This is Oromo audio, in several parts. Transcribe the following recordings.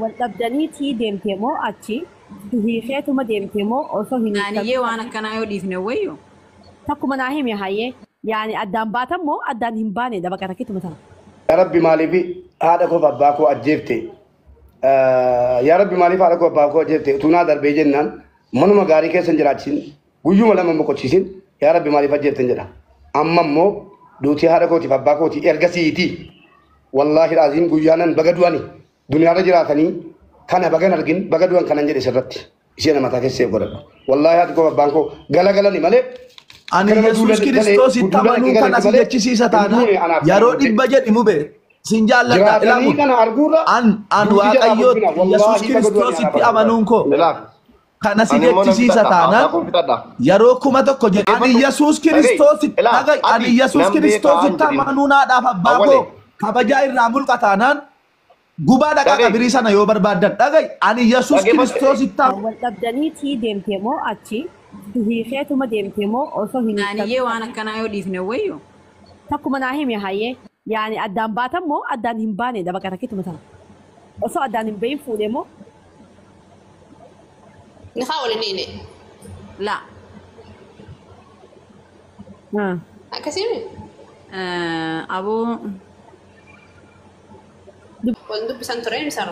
والأبداني تي ديمتيمو أتشي هي خيتو ما ديمتيمو أوصو هني يعني وانا كان يودي في نويو تكو مناهيم يا هاي يعني أدان باتمو أدان همباني ده بقى كيتو مثلا يا ربي مالي بي هذا كو باباكو أجيبتي يا ربي مالي هذا كو باباكو أجيبتي تونا دربي جنان منو مغاري كيسن جراتين ويو ملا ممكو تشيسين يا ربي مالي فجيبتن جرا أما مو دوتي هذا كو تي باباكو تي إرغسيتي والله العظيم غيانن بغدواني دنيا رجراتني كان بغن أرجين بغدوان كان نجري سرت إشينا ما تكسي غرب والله هذا كو باباكو غلا غلا ني مالي أنا يسوع كريستوس يتمنون كان أسيج شيء ساتانا يا رودي بجد إموبه سنجال لا أن واقعيو يسوع كريستوس يتمنون كو كان أسيج شيء ساتانا يا روكو ما تكو جد أنا يسوع كريستوس أنا يسوع كريستوس يتمنون هذا باكو كبجاي رامول كتانان غوبا دكا كبريسا نيو بربادن دغاي أنا يسوع كريستوس يتمنون والأبداني تي ديمتيمو أتشي هي خيتو ما ديمتيمو أوصو هني يعني وانا كان يودي في نويو تكو مناهيم يا هاي يعني أدان باتمو أدان همباني ده بقى كيتو مثلا أوصو أدان همبين فوديمو نحاول نيني لا كسيمي أبو وندو بسنتورين سارو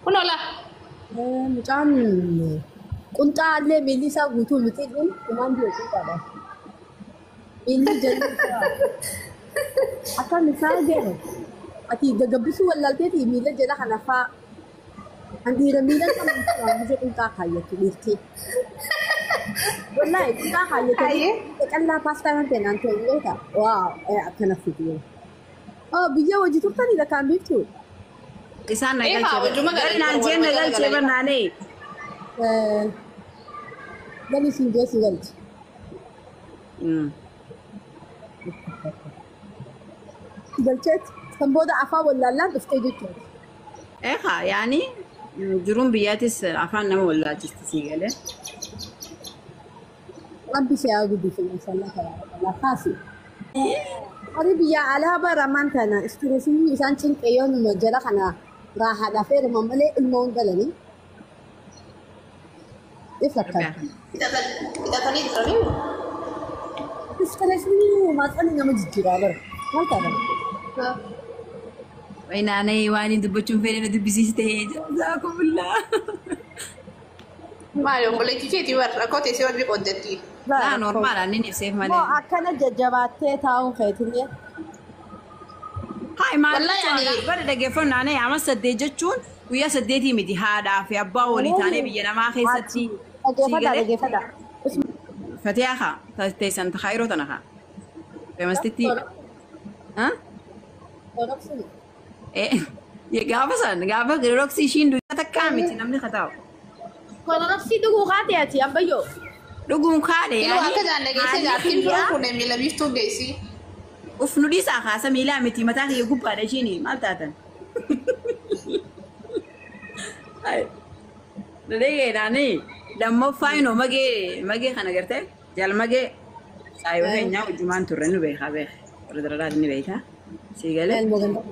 كنا لا مكان كنت على ميليسا غوتو متيجون كمان بيوتو كذا ميلي جنة أكان مثال جه أتي جبسوا ولا تيجي ميلي جنة خنفا عندي رميلة كمان مجھے كنت خاية كبيرتي والله كنت خاية كبيرتي كلا باستا من تنان تقول لك واو أكنا فيديو بيجا وجدت تاني ده كان بيفتو إسان نقل نانجين نقل شبر ناني ده نسيم جالس قلت قلت سنبودا عفا ولا لا بستيجي إيه يعني جرون بياتس عفان نمو ولا تستسيق له ربي سيعود في إن شاء الله لا خاصي قريب يا على برا مانتنا استرسيني إنسان شن كيون مجرا خنا راح دافير مملي المون بلني يفكر إذا كان يدري استرسيني ما تقولي نمو جيرا بر ما تعرف وين أنا يواني دبتشون فين دبسي ستيج جزاكم الله ما يوم ولا تيجي ورا كوتي سوى بيقودتي لا نورمال أني نفسي ما ما أكن ججباتي تاون خيتني هاي ما والله يعني برد جفون أنا عم سديجتشون ويا سديتي مدي هذا في أبا ولي تاني بيجنا ما خيستي فدا فتياخا تيسان تخيرو تناخا فمستي ها إيه يجابسان جابا غيروكسي شين تكامي تنامني خطاو كنا نفسي دقو خاتياتي أبيو دقو خالي يعني كذا نجيسي جاتين فروق ونميلا بيشتو جيسي وفنودي ساخا سميلا متي متاخي يقوب على شيني ما بتاعتن هاي لديه ناني لما فاينو ماجي خنا قرتي جال ماجي سايو هي نياو جمان تورنو بيخا بيخ ردرات ني بيتا سيغله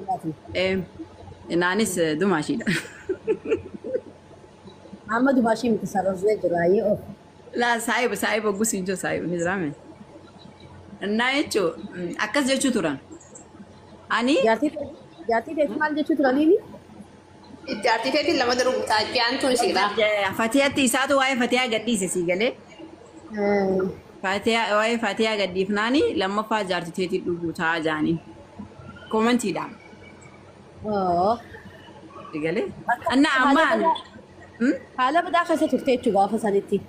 نانيس دوماشي محمد باشي متصرف زي جرايه لا سايب غوسي جو سايب نزرامه نايچو اكاز جچو توران اني جاتي دسمال جچو توراني جاتي تي لما درو تاجيان تو سيغلا فاتياتي ساتو واي فاتيا غدي سيغله فاتيا واي فاتيا غدي فناني لما فا جارتي تي دغو تا جاني كومنتي دا سيغله انا امان حالا بداخل ستورتيتو غافه سنتي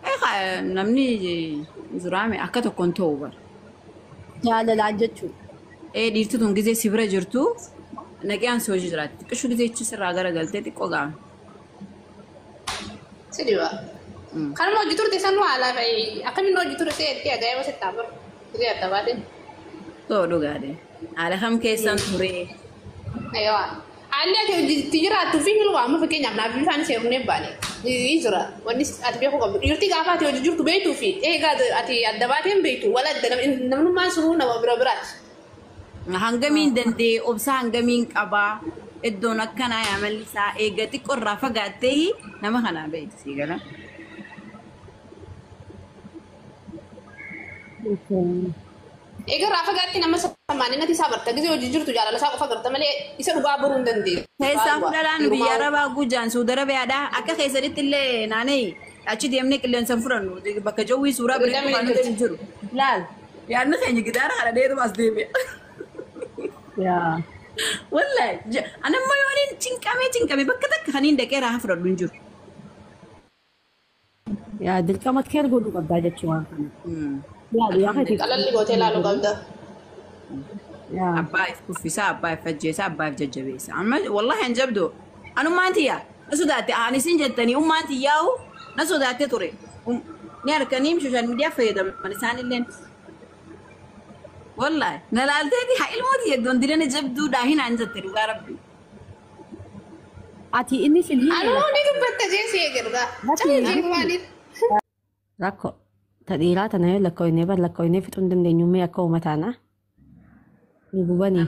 اي نمني زرامي اكاتو كونتوبر جالا لاجچو اي ديرتو دون غزي سيبره جرتو نگيان سوجي جرات كشو غزي چ سرا غره غلطه تقوغا سيديوا كان مو جيتور تسنو على باي اكمي نو جيتور تي داي وسه تابر ريا تبادين تو دوغادي على خم كيسان توري ايوه علي تجرا تفين لو ما فكين يا نبي فان سيرني بالي يزرا ونس اتبي هو يرتي غافات يجور بيتو في ايه قاعد اتي الدباتين بيتو ولا نمن ما سرون وبربرات Hangamiin dandee obsa hangamiin qabaa iddoon akkanaa yaamallisaa eegatti qorraa fagaattee nama kanaa beekti si gala. Egaa raafa gaatti nama samaanii nati isaa barta gisee hojii jirtu jaalala isaa qofa garta malee isa dhugaa baruu hin dandeenye. Keessaa fudhalaan biyya Arabaa Gujaan Suudara beeyaadhaa akka keessanitti illee naanee achi deemnee qilleensa fudhannu bakka jawwii suuraa biratti waan nuti jiru. Laal yaadni keenya gitaara kana dheeru as deebi'a. Yaa. Wallahi anamma yooniin cinkame bakka takka kaniin dhaqee raafa fudhadhu hin jiru. Yaa dirqama keer godhu qabdaa jechuu waan kana. Yaa yaa Qalalli gootee laaluu qabda. yaa. Abbaa if kuffisaa, abbaa if ajjeesaa, abbaa if jajjabeessaa. Amma wallahi hin jabdu. Anummaan tiyyaa na sodaatte aanisin jettanii ummaan tiyyaa'u na sodaatte ture. Ni harkanii sooshaal miidiyaa fayyadaman isaanilleen. Wallahi na laalteeti haa ilmooti yeddoon dirana jabduudhaa hin anjatte dhugaa rabbi. Ati inni sin Anuu ni dubbatta jeesee eegargaa. Callee maaliif? Rakko ta dhiiraa tana yoo lakkoofnee fixuu hin dandeenyu mee akka uummataana nu gubanii.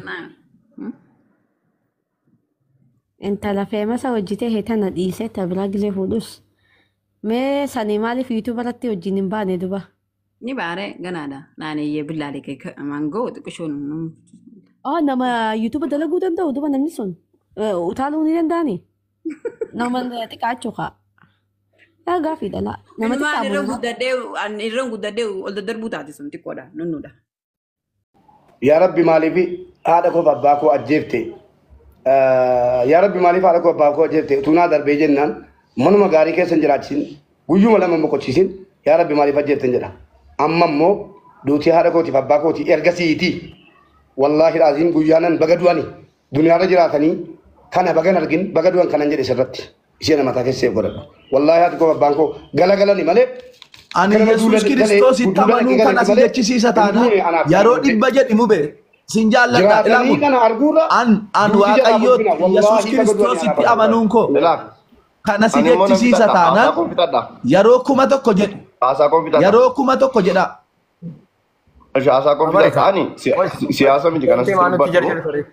Intala feemasa hojjitee heetana dhiisee ta biraa gisee fuudhus mee sanii maaliif yuutuuba irratti wajjin hin baane duba. Ni baare ganaadha. Naanneyyee billaalee kee maangoo xiqqishoon. Nama yuutuuba dalaguu danda'u duba namni sun utaaluu ni danda'ani. Nama xiqqaachuu kaa. Yaa gaafii dhalaa. Nama Namaan irraan guddadhee ol daddarbuu taate sun xiqqoodha nunnuudha. yaa rabbi maaliif haadha koo abbaa koo ajjeefte yaa rabbi maaliif haadha koo abbaa koo ajjeefte utuu naa darbee jennaan manuma gaarii keessa hin jiraachisin guyyuma lama boqochiisin yaa rabbi maaliif ajjeeften jedha amma immoo duutii haadha kootiif abbaa kootii ergasiiti wallaahi laaziin guyyaanan baga du'ani duniyaarra jiraatanii kana bagan argin baga du'an kanan jedhe sirratti ishee namataa keessee godhadha wallaahi haati koo abbaan koo galagalani malee Ani Yesuus Kiristoos itti amanuu kan asii jechisiisa taana yeroo dhibba jedhimu bee sin jaalladha ilaamu an waaqayyoo Yesuus Kiristoos itti amanuun koo kan asii jechisiisa taana yeroo 1,000 jedhu yeroo 1,000 jedha. Haasaa konfidata ta'anii siyaasa miti kanatti dubbadhu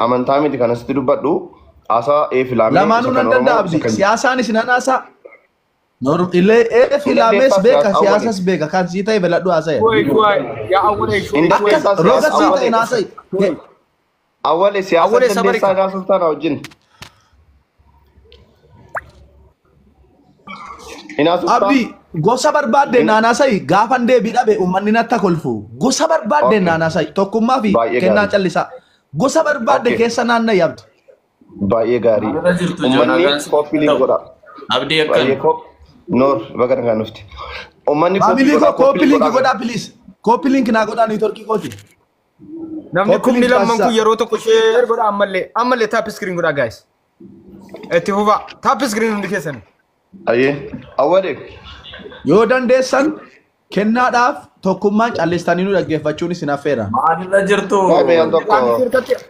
amantaa miti kanatti dubbadhu haasaa filaamee lamaanuu nan danda'abdi siyaasaanis nan haasaa. Illee filaamees beeka siyaasas beeka kan sii ta'e beladhu haasa'e. Roga sii ta'e haasa'e. Awwalee siyaasa dandeessaa gaasuuf taana wajjin. Abdi gosa barbaadde naan haasa'e gaafan deebii dhabe uummanni natti kolfu gosa barbaadde naan haasa'e tokkummaa fi kennaa callisaa gosa barbaadde keessa naanna yaabdu. Baay'ee gaarii. Uummanni koppiliin godha. Abdii akkan. Noor baga dhagaa nufti. Uummanni koppiliin godhaa please. Koppiliin naa godhaa niitoorkii kooti. Namni kumni lamman kun yeroo tokko share godha ammallee tap screen godha guys. Itti fufa tap screen hundi keessan. Ayyee awwalee. Yoo dandeessan kennaadhaaf tokkummaan calleessanii nu dhaggeeffachuun isin affeera. Maalirra jirtu?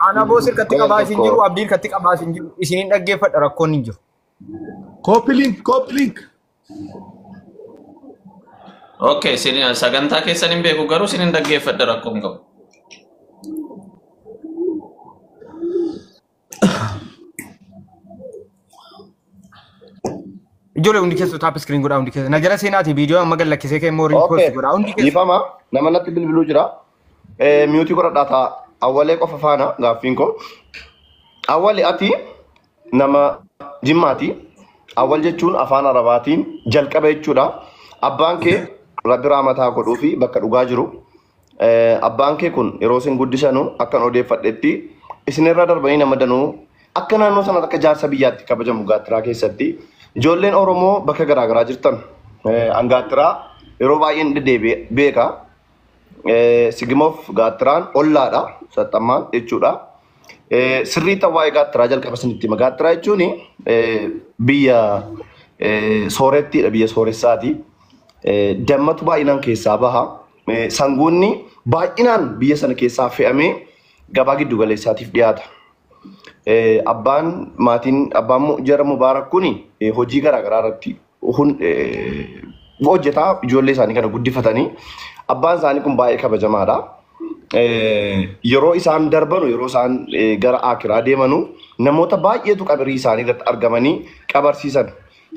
Anaboo sirkatti qabaa isin jiru abdiin katti qabaa isin jiru isiniin dhaggeeffadha rakkoon hin jiru. Koppiliin. Okay, sagantaa keessan hin beeku garuu isin dhaggeeffadha rakkoon qabu. Ijoollee hundi keessu tap screen godhaa hundi keessa. Na jala seenaati viidiyoo amma gallakkisee kee immoo riipoorti godhaa hundi keessa. Ifama nama natti bilbiluu jira. Miyuutii godhadhaa ta'a. Awwalee qofa faana gaaffiin koo. Awwalee ati nama jimmaati. Awwal jechuun afaan Arabaatiin jalqaba jechuudha. Abbaan kee rabbi raamataa godhuu fi bakka dhugaa jiru. Abbaan kee kun yeroo isin guddisanu akkan odeeffadhetti isinirra darbanii nama danuu akka naannoo sanatti akka jaarsa biyyaatti kabajamu gaattiraa keessatti ijoolleen Oromoo bakka garaagaraa jirtan gaattiraa yeroo baay'een deddeebi'ee beeka. Sigimoof gaattiraan ollaadha saxxammaan jechuudha. Sirrii ta'aa gaattiraa jalqaba isinitti hima. Gaattiraa jechuun biyya soorettiidha biyya sooressaati. Dammatu baay'inaan keessaa baha. Sangoonni baay'inaan biyya sana keessaa fe'amee gabaa giddu galeessaatiif dhiyaata. Abbaan jara Mubaarak kuni hojii garaagaraa irratti hojjetaa ijoollee isaanii kana guddifatanii abbaan isaanii kun baay'ee kabajamaadha. yeroo isaan darbanu yeroo isaan gara akiraa deemanu namoota baay'eetu qabrii isaanii irratti argamanii qabarsiisan.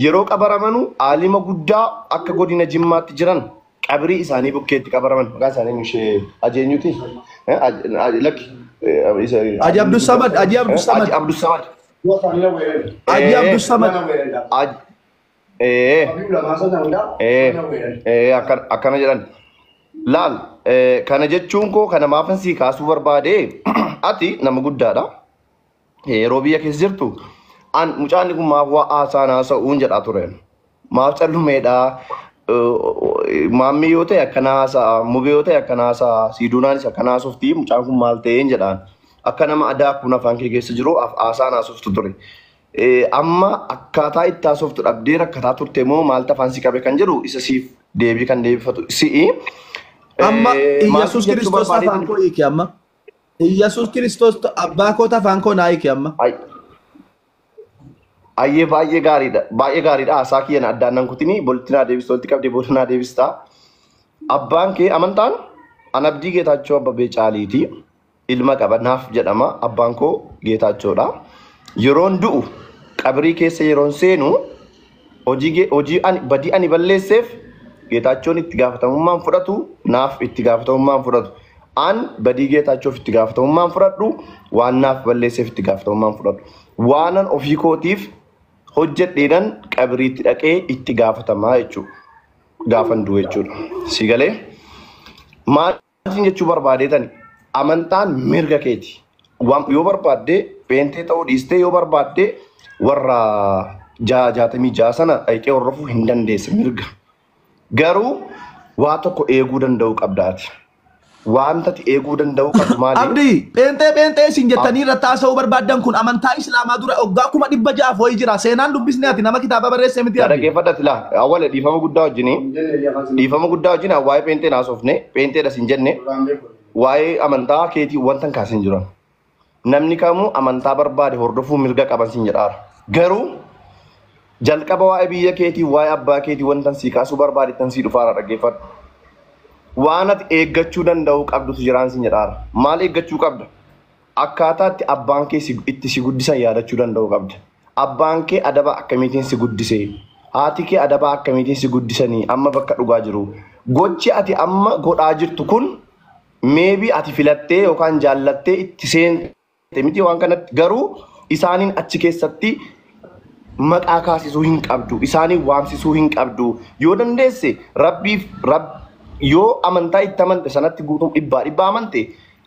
Yeroo qabaramanu aalima guddaa akka godina Jimmaatti jiran qabrii isaanii bukkeetti qabaraman. Maqaan isaanii ishee ajeenyuti. Lakki. Aji Abdus Samad. Aji Abdus Samad. Abdus Samad. Aji Abdus Samad. Akkana jedhan. Laal kana jechuun koo kana maafan sii kaasuu barbaade ati nama guddaadha. Yeroo biyya keessa jirtu an mucaan kun maaf waa haasaan haasa'uun jedhaa ture. Maaf callumeedhaa. Maammi yoo ta'e akkana haasa'a, mubee yoo ta'e akkana haasa'a, siiduunaanis akkana haasofti mucaan kun maal ta'een jedhaan. Akka nama adaa kun afaan kee keessa jiru haasaan haasoftu ture. Amma akkaataa itti haasoftu dhabdee rakkataa turte moo maaltu afaan si qabe kan jedhu isa siif deebii kan deebifatu si'i. Amma Iyyasuus Kiristoos afaan koo hiike amma. Iyyasuus Kiristoos abbaa koota afaan koo naa hiike amma. Ayyee baay'ee gaariidha. Baay'ee gaariidha. Haasaa kiyyan addaan nan kutini bolti naa deebistu walitti qabdee booda naa deebistaa. Abbaan kee amantaan an Abdii Geetaachoo Abbabee Caaliiti. Ilma qaba naaf jedhama. Abbaan koo Geetaachoodha. Yeroon du'u qabrii keessa yeroon seenu hojii badii ani balleesseef Geetaachoon itti gaafatamummaan fudhatu naaf itti gaafatamummaan fudhatu. An badii Geetaachoof itti gaafatamummaan fudhadhu waan naaf balleesseef itti gaafatamummaan fudhadhu. Waanan ofii kootiif hojjedheedhan qabriitti dhaqee itti gaafatamaa jechuudha. Gaafan du'e jechuudha. Si galee maalin jechuu barbaadeetani amantaan mirga keeti. Yoo barbaadde peentee ta'uu dhiistee yoo barbaadde warra 66 sana dhaqee hordofuu hin dandeesse mirga. Garuu waa tokko eeguu danda'u qabdaati. Wanta eeguu danda'u qabu maali? Abdii peentee isin jettanii irratti haasa'uu barbaaddan kun amantaa Islaamaa dura waggaa 600 wayii jira. Seenaan dubbisne ati nama kitaaba barreesse miti. Dhaggeeffadhati laa awwaala dhiifama guddaa wajjin waa'ee peentee naasofne peenteedha sin jenne waa'ee amantaa keetii wanta kaasin jiran. Namni kamuu amantaa barbaade hordofuu mirga qaban sin jedhaara. Garuu jalqaba waa'ee biyya keetii waa'ee abbaa keetii wanta si kaasuu barbaade tan si dhufaara dhaggeeffadhu. Waan ati eeggachuu danda'u qabdutu jiraan sin jedhaara. Maal eeggachuu qabda? Akkaataa itti abbaan kee itti si guddisan yaadachuu danda'u qabda. Abbaan kee adaba akkamiitiin si guddise? Haati kee adaba akkamiitiin si guddisanii amma bakka dhugaa jiru? Gochi ati amma godhaa jirtu kun meebii ati filattee yookaan jaallattee itti seente miti waan kanatti garuu isaaniin achi keessatti maqaa kaasisuu hin qabdu. Isaaniin waamsisuu hin qabdu. Yoo dandeesse yoo amantaa itti amante sanatti guutuun dhibbaa amante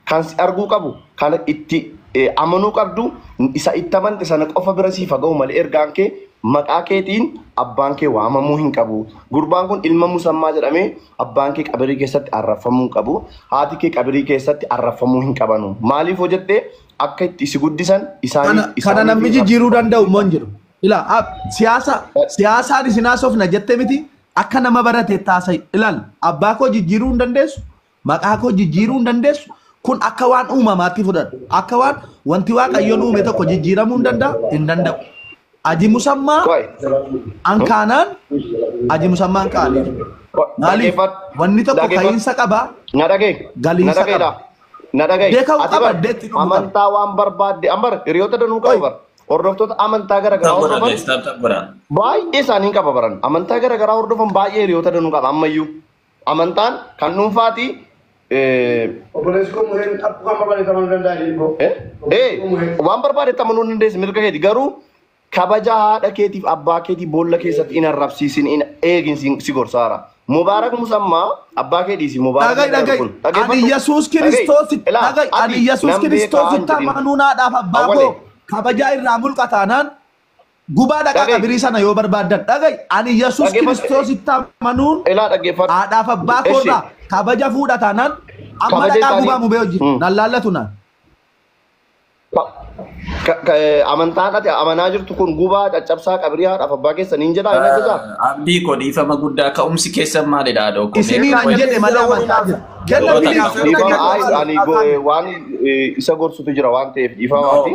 kan si arguu qabu kan itti amanuu qabdu isa itti amante sana qofa bira si faga'u malee ergaan kee maqaa keetiin abbaan kee waamamuu hin qabu. Gurbaan kun ilma musammaa jedhamee abbaan kee qabrii keessatti arrafamuu hin qabu. Haati kee qabrii keessatti arrafamuu hin qabanu. Maaliif hojjettee akka itti si guddisan isaanii kana namni jijjiiruu danda'u moo hin jiru? Ilaa siyaasaan isin haasofna jettee miti? Akka nama barate taasisa ilaal abbaa koo jijjiiruu hin dandeessu maqaa koo jijjiiruu hin dandeessu kun akka waan uumamaatti fudhadhu akka waan wanti waaqayyoon uume tokko jijjiiramuu hin danda'u. Aji musammaa ankaanaan aji musammaa ankaanii maaliif wanni tokko ka'iinsa qaba galiinsa qaba. Beekau qaba deetti amantaa waan barbaadde ambar hiriyoota danuu qaba bar. Hordoftoota amantaa garagaraa hordofan baay'ee isaanii qaba baran. Amantaa garagaraa hordofan baay'ee hiriyoota danuu qaba ammayyuu. Amantaan kan dhuunfaati. Waan barbaade amanuu dandeessi mirga keeti garuu kabaja haadha keetiif abbaa keetii boolla keessatti hin arrabsiisin hin eegin si gorsaara. Mubaarak musammaa abbaa kee dhiisi mubaarak kun. Ani Yesuus Kiristoositti amanuunaadhaaf abbaa koo kabajaa irraa mulqataanaan gubaa dhaqaa qabrii sana yoo barbaaddan dhaga'i ani Yesuus Kiristoositti amanuun haadhaaf abbaa koorraa kabaja fuudhataanaan amma dhaqaa gubaa mubee hojii nan laallatu naan. Amantaan ati amanaa jirtu kun gubaa caccabsaa qabrii haadhaaf abbaa keessan hin jedhaa hin ajajaa. Abdii koo dhiifama guddaa ka'umsi keessan maalidha adoo kun. Isinii nan jedhe malee amantaa jira. Waan isa gorsutu jira waan ta'eef dhiifamaati.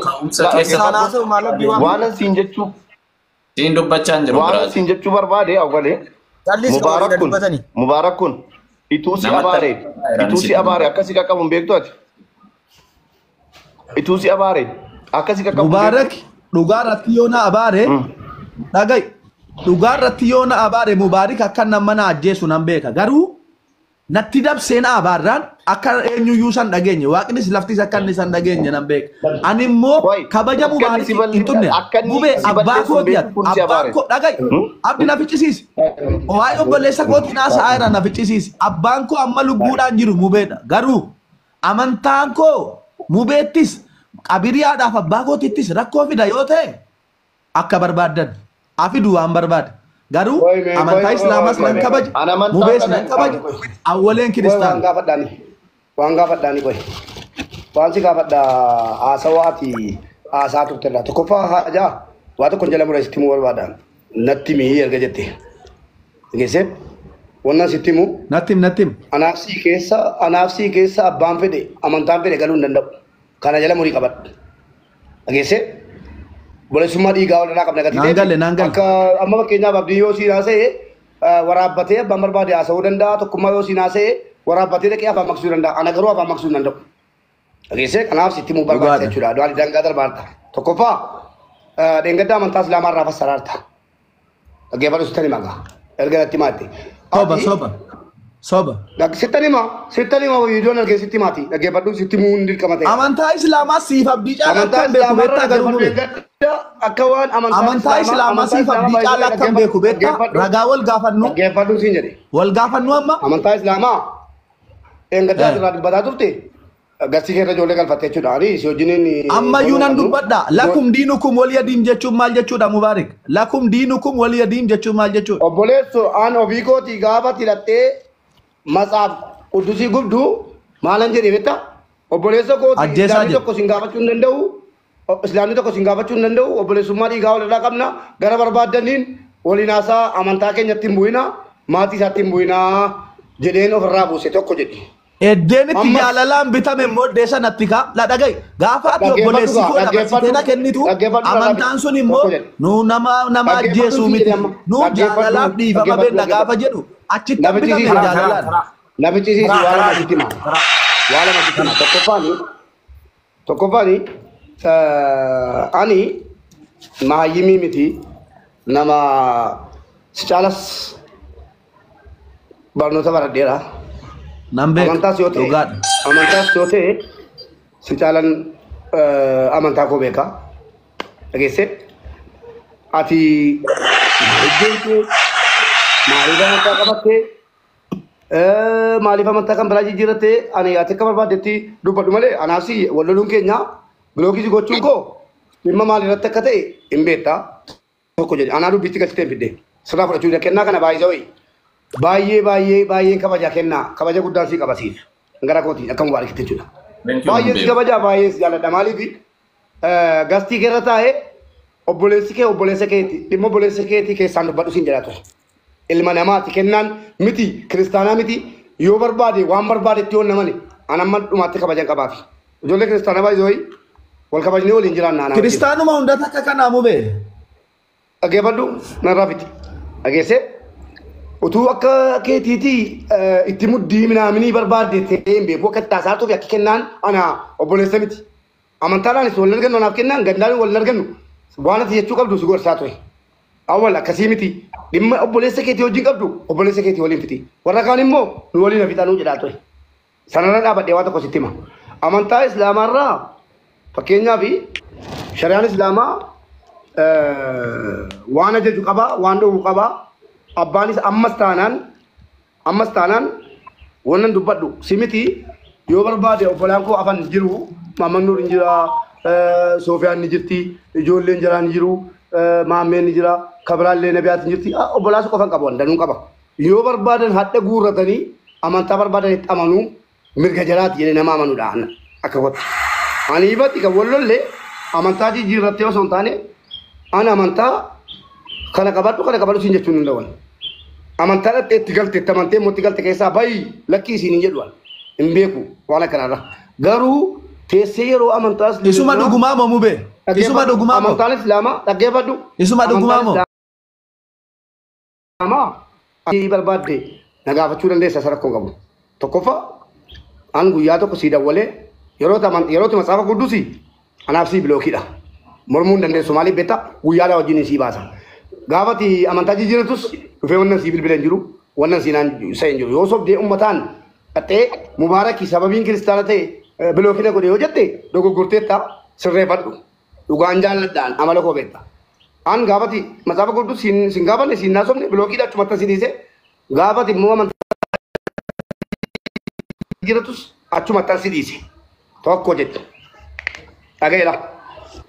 Waan siin jechuu siin dubbachaa hin jiru. Waan siin jechuu barbaade awwalee Mubaarak kun ituu si abaaree Itu si abare akkasi qaqqabuun beektu ati. Itu si abare akkasi qaqqabuun. Mubarak dhugaarratti yoo na abaare dhagai dhugaarratti yoo na abaare Mubarak akka nama na ajjeesu nan beeka garuu natti dabseen abaarraan akka eenyuyyuu san dhageenye waaqnis laftis akka inni san dhageenye nan beeka ani immoo kabaja Mubarak hin tunne mubee abbaa kooti abbaan koo dhagai abdi na ficcisiisi waa'ee obboleessa kooti naa sa'aayira na ficcisiisi abbaan koo amma lubbuudhaan jiru mubeedha garuu amantaan koo mubeettis qabiriyaadhaaf abbaa kootittis rakkoo fida yoo ta'e akka barbaadan afidu waan barbaada garuu amantaa islaamas nan kabaja mubees nan kabaja awwaleen kiristaan waan gaafadhaani qoy waan si gaafadha haasawaati haasaa turtedha tokkoffaa haajaa waa tokko jala mura sitti muu barbaadan natti mii erga jette geesse wannan sitti muu nattim anaafsii keessa abbaan fedhe amantaan fedhe galuu hin danda'u kana jala murii qabadhu geesse bolesummaa dhiigaa walirraa qabna gatitee akka amma fakkeenyaaf abdii yoo siinaa se'e waraabbatee abbaan barbaade haasa'uu danda'a tokkummaa yoo siinaa se'e waraabbatee dhaqee afaan maqsuu danda'a ana garuu afaan maqsuu hin danda'u dhageessee kanaaf sitti muu barbaachisa jechuudha du'aan dangaa darbaarta tokkoffaa dheengaddaa amantaa islaamaa irraa fassaraarta dhaggeeffadhu sittani magaa erga natti maatte soba sittani ma wiidiyoon argee sitti maati dhaggeeffadhu sitti muu hin dirqamate amantaa islaamaa siif abdii caalaa kan beeku beektaa garuu mubee akka waan amantaa islaamaa siif abdii caalaa kan beeku beektaa ragaa wal gaafannu dhaggeeffadhu siin jedhe wal gaafannu amma amantaa islaamaa dheengaddaa irraa dubbataa turte agarsiisa irra ijoollee galfattee jechuudha ani si wajjiniin ammayyuu nan dubbadha lakum diinukum waliya diin jechuun maal jechuudha Mubaarak lakum diinukum waliya diin jechuun maal jechuudha obboleessu aan ofii kootii gaafa tilattee matsaaf quddusii gubdu maalan jedhee beektaa obboleessa kootii islaamni tokko sin gaafachuu hin danda'u obboleessummaa dhiigaa walirraa qabna gara barbaaddaniin waliin haasaa amantaa keenyatti hin bu'ina maatii isaatti hin bu'ina jedheen ofirraa buuse tokko jedhi. Eddeenitti jaalalaan bitame mooddee sanatti kaa la dhagai gaafa ati obboleessi koo dabarsitee na kennitu amantaan sun immoo nu nama ajjeesuu miti nu jaalalaaf dhiifama beekna gaafa jedhu achitti bitame jaalalaan. Nabichisiisi waa lama sitti hima tokkoffaani ani mahayyimii miti nama si caalas barnoota baradheera. Amantaas yoo ta'e si caalan amantaa koo beeka dhageesse ati ejjeenkee maaliif amantaa qabattee maaliif amantaa kan biraa jijjiirrattee ani ati akka barbaaddetti dubbadhu malee anaafsi walloluun keenya biloogii gochuun koo dhimma maalirratti akka ta'e hin beektaa tokko jedhe anaa dubbitti galchitee hin fidde sirraa fudhachuu kennaa kana baay'isa wayii. Baay'een kabaja kennaa kabaja guddaan si qabasiif gara kooti akka Mubaarak jechuudha. Baay'een si kabaja baay'een si jaalladha maaliif gastii keerra taa'ee obboleessi kee obboleessa keeti dhimma obboleessa keetii keessaan dubbadhu siin jedha ture. Ilma namaati kennaan miti kiristaanaa miti yoo barbaade waan barbaadetti yoo namani anamma dhumaatti kabajan qabaafi. Ijoollee kiristaanaa baay'ee wal kabajnee waliin jiraannaa. Kiristaanuma hundata akka kanaa mubee. Dhaggeeffadhu narraa fiti dhageessee. Utuu akka keetiitii itti muddii minaaminii barbaadde ta'ee hin beeku akka taasaa tuufi akka kennaan ana obboleessa miti. Amantaadhaanis wal argannu anaaf kennaan gandaan wal argannu waan ati jechuu qabdu si gorsaa ture. Awwal akkasii miti dhimma obboleessa keetii wajjin qabdu obboleessa keetii waliin fiti. Warra kaan immoo nu waliin fixanuu jedhaa ture. Sanarra dhaabadhee waa tokko sitti hima. Amantaa islaamaarraa fakkeenyaaf shari'aan islaamaa waan ajaju qabaa waan dhowwu qabaa. Abbaanis ammas taanaan wannan dubbadhu simiti yoo barbaade obbolaan koo afan jiru Maamman Nuur ni jira Soofiyaan ni jirti ijoolleen jiraa ni jiru Maammeen ni jira Kabiraallee Nabiyaat ni jirti obbolaas qofan qabu danuu qaba yoo barbaadan hadda guurratanii amantaa barbaadanitti amanuu mirga jaraati jedhee nama amanuudhaan akka goota ani ifatti kan wallollee amantaa jijjiirrattee osoo hin taane ani amantaa kana qabadhu siin jechuun hin dhawwan. Amantaa itti galte tamantee mootii galte keessaa bayi lakkii isiin hin jedhuwan hin beeku waan akkanarra garuu teessee yeroo amantaas isuma dhugumaa moo mubee isuma dhugumaa moo amantaan islaamaa dhaggeeffadhu isuma dhugumaa moo islaamaa ati barbaadde na gaafachuu dandeessa sarakkoon qabu tokkoffaa an guyyaa tokko sii dawwalee yeroo masaafa guddusi anaaf sii bilookiidha. Mormuun dandeessu maaliif beektaa guyyaadhaa wajjin sii baasa. Gaafati amantaa jijjiiratus dhufee wannan sii bilbila hin jiru wannan siinaan isa hin jiru. Yoo sobdee uummataan qaxxee mubaarakii sababiin kiristaana ta'e bilookina godhe yoo jette dogoggorteetta sirreeffadhu. Dhugaan jaalladhaan amala koo beekta. An gaafati masaafa guddus sin gaafanne siin naasofne bilookiidha achumatti si dhiise. Gaafati immoo amantaa jijjiiratus achumatti si dhiise. Tokko jette. Dhagayeera.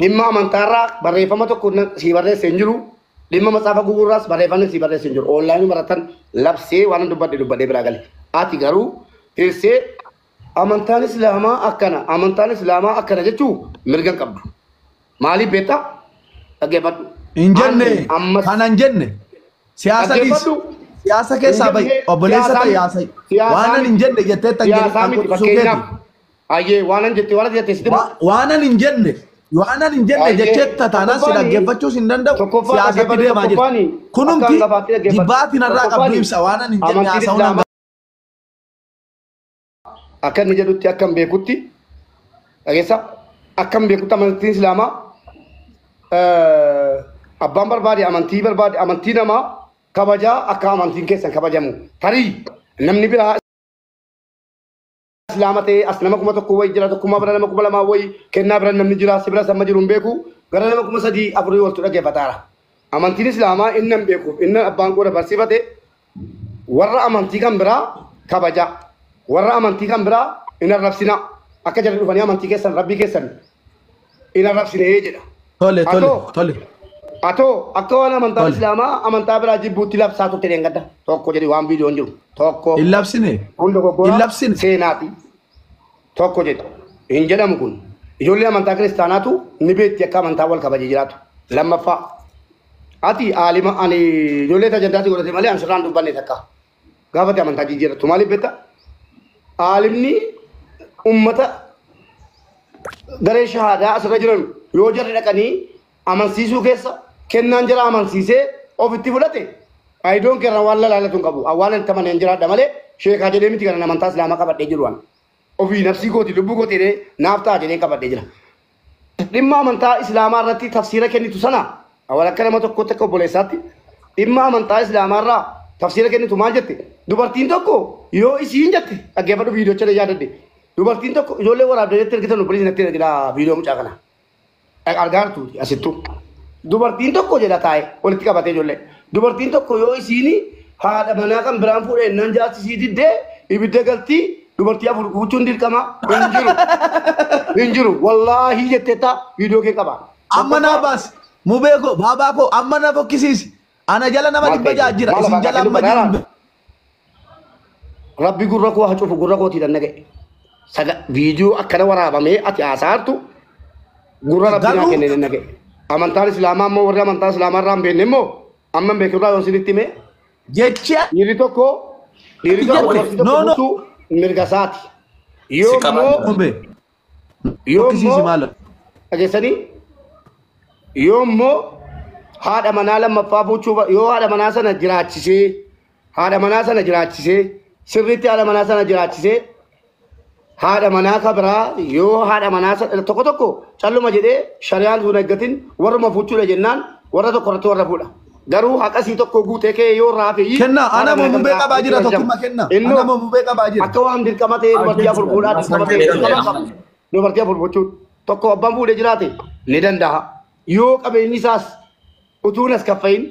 Dhimma amantaarraa barreeffama tokko si barreesse hin jiru. Dhimma masaafa gugurraas barreeffamni si barreesse hin jiru. Onlaayinii baratan labsee waan dubbadde biraa gale. Ati garuu teessee amantaan islaamaa akkana jechuu mirgan qabdu. Maaliif beektaa? Dhaggeeffadhu. Hin jenne kana hin jenne siyaasa keessaa bahi obboleessa ta'e yaasai waanan hin jenne jettee tan jedhu ayyee waanan jettee waan jettee sitti waanan hin jenne jecheetta taanaan si dhaggeeffachuus hin danda'u siyaasatti deemaa jirti kunumti dibbaatiin irraa qabdu ibsa waanan hin jenne haasa'uu nama akka inni jedhutti akkam beekutti dhageessa akkam beekutti amantiin islaamaa abbaan barbaade amantii namaa kabajaa akka amantiin keessan kabajamu tarii namni biraa islaama ta'e as nama kuma tokko wayi jira tokkummaa bira nama kuma lamaa wayi kennaa bira namni jira si bira samma jiru hin beeku gara nama kuma sadii afurii waltu dhaggeeffataara amantiin islaamaa inni hin beeku inni abbaan qooda barsiifate warra amantii kan biraa kabaja warra amantii kan biraa hin arrabsina akka jara dhufanii amantii keessan rabbii keessan hin arrabsine jedha. Tole. Atoo akka waan amantaa islaamaa amantaa biraa jibbuutti labsaa turte deengadda tokko jedhi waan viidiyoon jiru tokko hin labsine hunda goggora seenaati tokko jedhu hin jedhamu kun ijoollee amantaa kiristaanaatu ni beetti akka amantaa wal kabajee jiraatu lammaffaa ati aalima ani ijoollee tajandaati godhate malee an sirraan dubbanne takka gaafate amantaa jijjiirrattu maaliif beekta aalimni ummata garee shahaadaa asirra jiran yoo jarri dhaqanii amansiisuu keessa kennaan jira amansiisee ofitti fudhate faayidoon keerra waan lalaalatu hin qabu awwaan itti amaneen jiraadha malee sheekaa jedhee miti kana amantaa islaamaa qabadhee jiru waan ofii nafsii kooti lubbuu kooti naaf ta'a jedhee qabadhee jira. Dhimma amantaa islaamaa irratti tafsiira kennitu sana awwal akka nama tokkotti akka obboleessaatti dhimma amantaa islaamaa irraa tafsiira kennitu maal jette dubartiin tokko yoo isiin jette dhaggeeffadhu viidiyoo yaadadde dubartiin tokko ijoollee waraabdee jettee ergitan obboleessi natti jira viidiyoo mucaa kana. Argaartu asittu dubartiin tokko jedha taa'e walitti qabatee ijoollee dubartiin tokko yoo isiin haadha manaa kan biraan fuudhee nan jaarsisii diddee ibidda galtii dubartii afur guutuun dirqama hin jiru wallaahi jetteetta viidiyoo kee qaba. Amma naa baas mubeeko baabaako amma na fokkisiisi ana jala nama dhibba ja'a jira isin jala amma jiru. Rabbi gurra koo haa cufu gurra kootii dannaga'e viidiyoo akkana waraabamee ati haasaartu. Gurra rabbinaa kenneen nage amantaan islaamaa ammoo warri amantaa islaamaa irraa hin beekne immoo amma hin beekurraa yoo isinitti hime jecha dhiirri tokko buutuu mirga isaati yoo immoo dhageessanii yoo immoo haadha manaa lammaffaa fuuchuu yoo haadha manaa sana jiraachisee sirriitti haadha manaa sana jiraachisee haadha manaa kabraa yoo haadha manaa tokko calluma jedhee shari'aan sun eeggatin warruma fuuchuudha jennaan warra tokko irratti warra fuudha. Garuu haqasii tokko guutee kee yoo raafee kenna ana mumbee qabaa jira tokkummaa kenna ana mumbee qabaa jira akka waan dirqama ta'e dubartii afur fuudhaa dirqama ta'e dubartii afur fuuchuun tokko abbaan fuudhee jiraate ni danda'a yoo qabeenyi isaas utuu nas kaffayin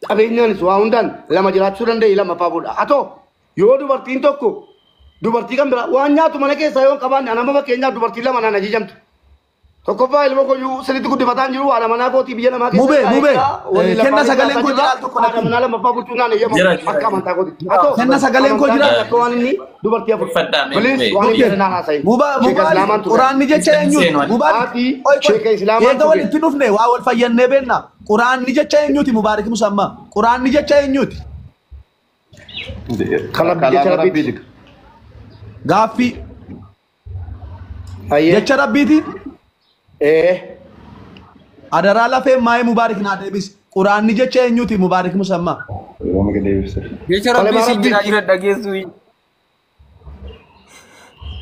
qabeenyaanis waa hundaan lama jiraachuu danda'e lammaffaa fuudha. Atoo yoo dubartiin tokko dubartii kan biraa waan nyaatu mana keessaa yoo qabaanne anama fakkeenyaaf dubartii lama naan ajajamtu. Tokkoffaa ilma koyyuu sirriitti guddifataan jiru haadha manaa kootii biyya namaa keessaa. Mubee kenna sagaleen koo jiraal tokko haadha manaa lammaffaa bulchuu naan eeyyamu akka amantaa kootii. Kenna sagaleen koo jiraal akka waan inni dubartii afur. Bilis waan inni naan haasayin. Mubaan quraanni jecha eenyuuti? Mubaan sheeka islaamaa eega walitti dhufne waa wal fayyannee beenna. Quraanni jecha eenyuuti Mubaarik Musammaa? Quraanni jecha eenyuuti? Kan rabbi jecha rabbiiti. Gaaffii jecha rabbiiti. Adaraa lafee maayee Mubaarik naa deebis. Quraanni jecha eenyuuti Mubaarik Musammaa? Jecha rabbii si jira dhageessu.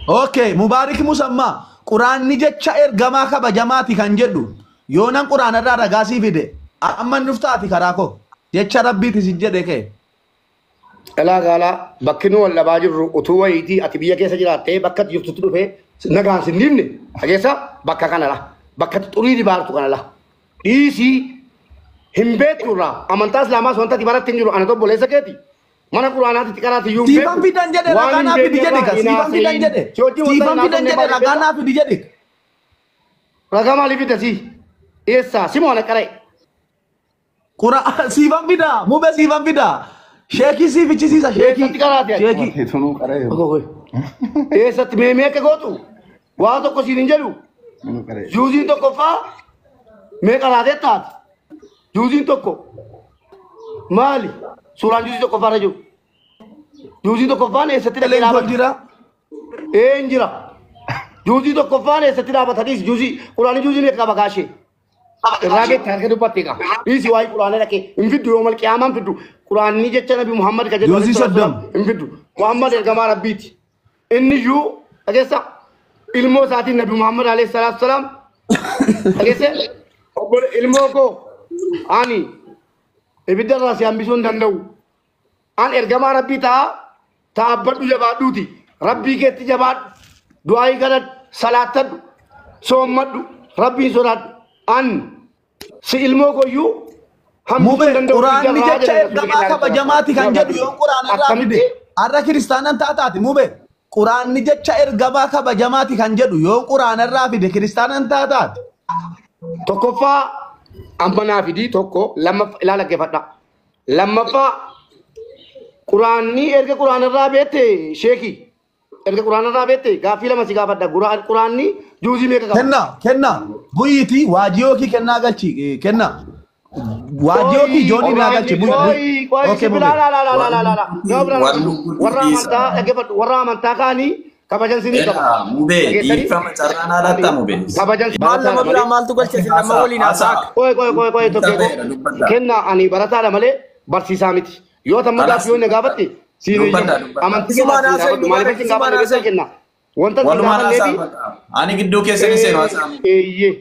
Okay, Mubarak Musamma. Quran ni jecha ergamaa kabajamaati kan jedhu. Yoonan Quran irraa ragaasii fide. Amma nuftaati karaako. Jecha rabbiiti si jedhe kee. Elaa gaala bakki nu walla baajirru utuu wayitii ati biyya keessa jiraattee bakka jirtutti dhufee nagaan sin dhimne dhageessa bakka kanala bakka xurii dibaartu kanala dhiisii hin beekturraa amantaa islaamaa wanta ati baratti hin jiru ana obboleessa keeti mana quraanaatti xiqqaraatti iyyuu Siifan fidan jedhe ragaanaa fidi jedhe ka siifan fidan jedhe. Siifan fidan jedhe ragaanaa fidi jedhe. Ragaa maalii fidasi? Eessaa simoona qara'e. Quran siifan fida mube siifan fida. Sheekii siifichisiisa sheekii. Eessatti qaraati? Sheekii. Eessatti meemee akka gootu waa tokko siin hin jedhu. Juuziin tokkoffaa mee qaraatee taati. Juuziin tokko maali? Suuraan juuzii tokkoffaarra jiru. Juuzii tokkoffaan eessatti dhaqee dhaabata? Jira. Een jira. Juuzii tokkoffaan eessatti dhaabataniis juuzii quraanii juuzii meeqa qaba gaashee? Irraa beektaa harka dubbattee qaba. Dhiisii waa'ee quraanii dhaqee hin fiddu yoo malqiyaamaan fiddu. Quraanii jecha Nabi Muhammad ka jedhu Juuzii soddom. hin fiddu. Muhammad ergamaa Rabbiiti. Inni iyyuu dhageessa ilmoo isaatiin Nabi Muhammad alayhi salaatu salaam dhageesse ilmoo koo ani ibidda irraa si hambisuu hin danda'u. An ergamaa Rabbii ta'abbadhu jabaadhuuti. Rabbii keetti jabaadhu. Du'aayii kadhadhu. Salaattadhu. Soommadhu. Rabbiin sodaadhu. An si ilmoo koyyuu Mube Quran ni jecha ergamaa kabajamaati kan jedhu yoo Quran irraa fide. Har'a kiristaanan taataati mube. Quran ni jecha ergamaa kabajamaati kan jedhu yoo Quran irraa fide kiristaanan taataati. Tokkoffaa amma naa fidii tokko lammaffaa ilaala geeffadha. Lammaffaa Quraanni erga Quraan irraa beette sheekii erga Quraan irraa beette gaaffii lama si gaafadha. Quraanni juuzii meeqa qaba? Kenna buyiiti waajiyoo ki kennaa galchi kenna. Waajiyoo ki jooni naa galchi buyi. Okay mube. Warra amantaa kaanii kabajan sinii qaba. Mube dhiifama carraan haalatta mube. Kabajan Maal nama biraa maaltu galcheesin nama waliin haasaa. Qoy tokko kenna ani barataadha malee barsiisaa miti. Yoo tamma gaaffii yoo gaafatte siinii amantii maaliif isin gaafatte kenna. Wanta isin gaafanneefi ani gidduu keessanii seenu haasaa. Eeyyee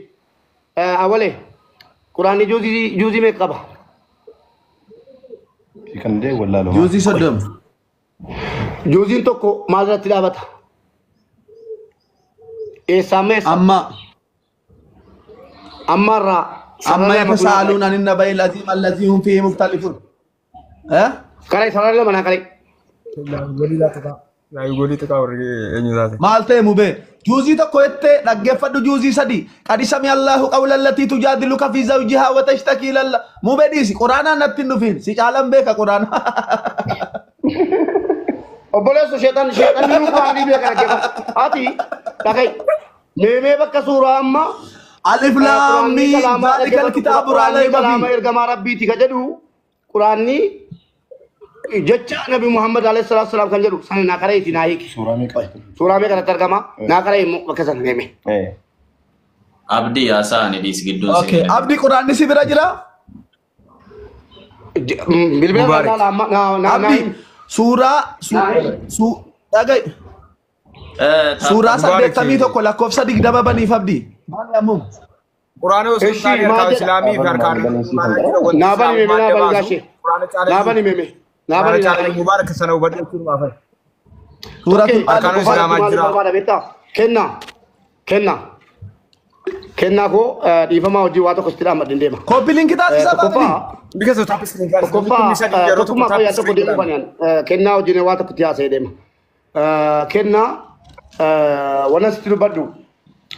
awwalee quraanni juuzii meeqa qaba? Juuzii soddom. Juuziin tokko maal irratti dhaabata? Eessaa meessa? Ammarraa Amma yatasaaluun anin naba'i laziim allazii hum fiihi mukhtalifun. Karee sarara lama naa karee. Maal ta'e mube juuzii tokko jettee dhaggeeffadhu juuzii sadii qad sami'a Allahu qawla allatii tujaadiluka fi zawjihaa wa tashtaki ilalla mube dhiisi quraanaan natti hin dhufin si caalan beeka quraana. Obboleessu sheexan nuu qaanii beeka dhaggeeffadhu. Ati dhaga'i meemee bakka suuraa amma Alif Laam Miim zaalikal kitaabu laa rayba fiihi. Ergamaa Rabbiiti ka jedhu quraanni jecha Nabi Muhammad alayhi salatu wasalam kan jedhu sana naa karee itti naa hiiki. Suuraa meeqa irratti argama? Naa karee immoo bakka sana deeme. Abdii haasaa ani dhiis gidduu Okay, abdii quraanni si bira jira? Bilbila Abdii suuraa dhaga'i. Suuraa 81 lakkoofsa 20 baniif abdii. Maal yaamuu? Quraana osoo hin taane harkaa Islaamii fi harkaan Naabani gaashee. Naabani meme. Naabani Mubaarak sana hubadhu jechuun maafai. Suuratu Harkaan Islaamaa jira. Kenna ko dhiifama hojii waa tokko sitti dhaammadhin deema. Koppii linkii taasisaa baabdi. Because of topics ni guys. Tokkummaa fayyaa tokko deemuu baniyaan. Kennaa hojiin waa tokko itti haasa'ee deema. Kennaa waan asitti dubbadhu.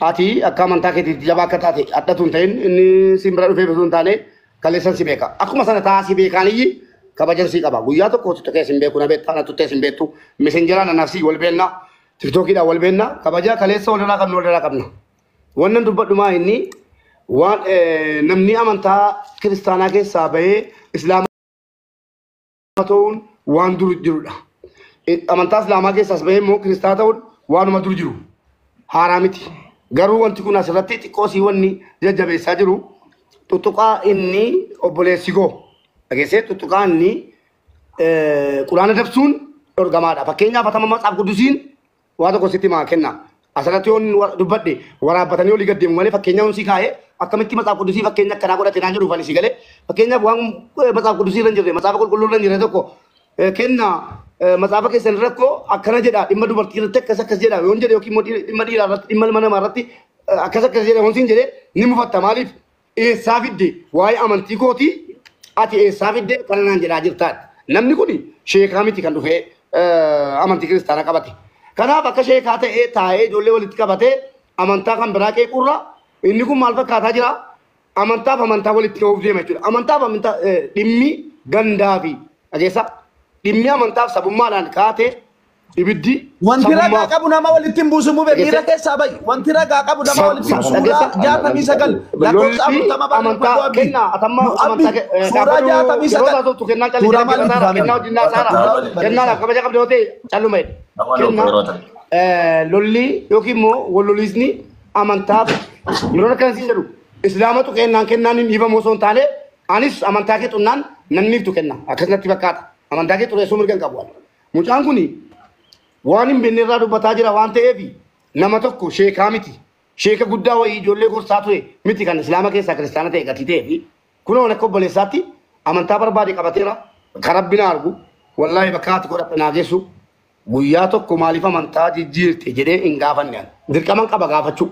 Ati akka amantaa keetiitti jabaa akka taate addatuun ta'in inni simbira dhufee osoo hin taane kaleessan si beeka. Akkuma sana taasii beekaaniyyi kabajan si qaba. Guyyaa tokko tuttee sin beeku na beektaa na tuttee sin beektu. Mesenjeraan nafsii wal beenna. Tiktookiidhaan wal beenna. Kabajaa kaleessa walirraa qabna. Wannan dubbadhumaa inni waan namni amantaa kiristaanaa keessaa bahee islaamaa ta'uun waan dur jirudha. Amantaa islaamaa keessaas bahee immoo kiristaa ta'uun waanuma dur jiru. Haaraa miti. Garuu wanti kun asirratti xiqqoosii wanni jajjabeessaa jiru tuttuqaa inni obboleessi koo dhageessee tuttuqaa inni quraana dabsuun dhorgamaadha. Fakkeenyaaf atama matsaaf quddusiin waata ko sitti maa kenna asirratti yoon dubbadhe waraabbatanii olii gad deemu malee fakkeenya hundi kaa'ee akkamitti matsaaf qudusii fakkeenya akkanaa godhate naan jedhu fanis galee fakkeenyaaf waan matsaaf qudusii irra hin jirre matsaaf qulqulluu irra hin jirre tokko kenna matsaaf keessan rakkoo akkana jedha dhimma dubartii irratti akkas jedha yoon jedhe yookiin immoo dhimma dhiiraa irratti dhimma ilma namaa irratti akkas jedha yoon siin jedhe ni mufatta maaliif eessaa fidde waa'ee amantii kooti ati eessaa fidde kana naan jedhaa jirtaan namni kun sheekaa miti kan dhufee amantii kiristaanaa qabate. Kanaaf akka sheekaa ta'ee taa'ee ijoollee walitti qabatee amantaa kan biraa qeequrra inni kun maal fakkaataa jira amantaaf amantaa walitti qabuuf deema jechuudha. Amantaaf amantaa dhimmi gandaa fi dhageessa dhimmi amantaaf sabummaadhaan kaatee ibiddi wanti ragaa qabu nama walitti hin buusu mube dhiira keessaa ba'i wanti ragaa qabu nama walitti hin suuraa 69 lakkoofsa 40 amantaa kenna atamma amantaa suuraa 69 yeroo taatu kenna callee kenna hojjinaa saara kenna la kabaja qabdee hote callume kenna lolli yookiin immoo walloliisni amantaaf yeroo akkanasiin jedhu islaamatu kennaan hin dhiibamu osoo hin taane anis amantaa kee xunnaan nanniiftu kenna akkasumatti fakkaata amantaa kee xureessuu mirga hin qabu mucaan kuni waan hin beekne irraa dubbataa jira waan ta'eef nama tokko sheekaa miti sheeka guddaa wayii ijoollee gorsaa ture miti kan islaama keessaa kiristaana ta'e gatii ta'eef kunoo akka obboleessaatti amantaa barbaade qabateera kan rabbina argu wallaahi bakka ati godhatte naa geessu guyyaa tokko maaliif amantaa jijjiirte jedhee hin gaafanne dirqaman qaba gaafachuu